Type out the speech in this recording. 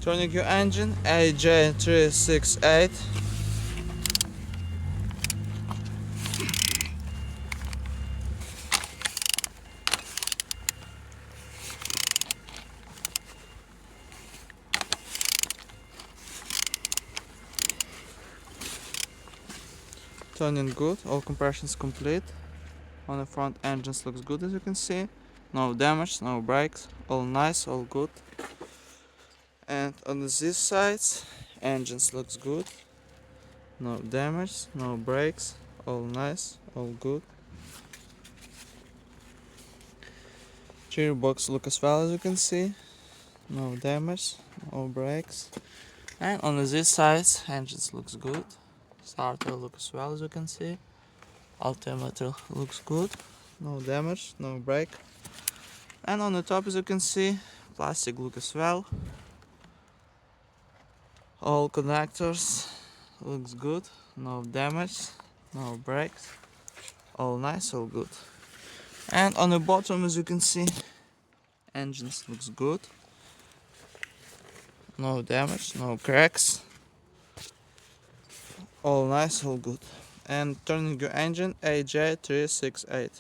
Turning your engine, A14NET. Turning good, all compressions complete. On the front, engines looks good as you can see. No damage, no brakes, all nice, all good. And on these sides, engines looks good. No damage, no brakes, all nice, all good. Gearbox look as well as you can see. No damage, no brakes. And on this side, engines looks good. Starter look as well as you can see. Alternator looks good. No damage, no break. And on the top, as you can see, plastic look as well. All connectors looks good. No damage, no breaks. All nice, all good. And on the bottom, as you can see, engines looks good. No damage, no cracks. All nice, all good. And turning your engine, AJ368.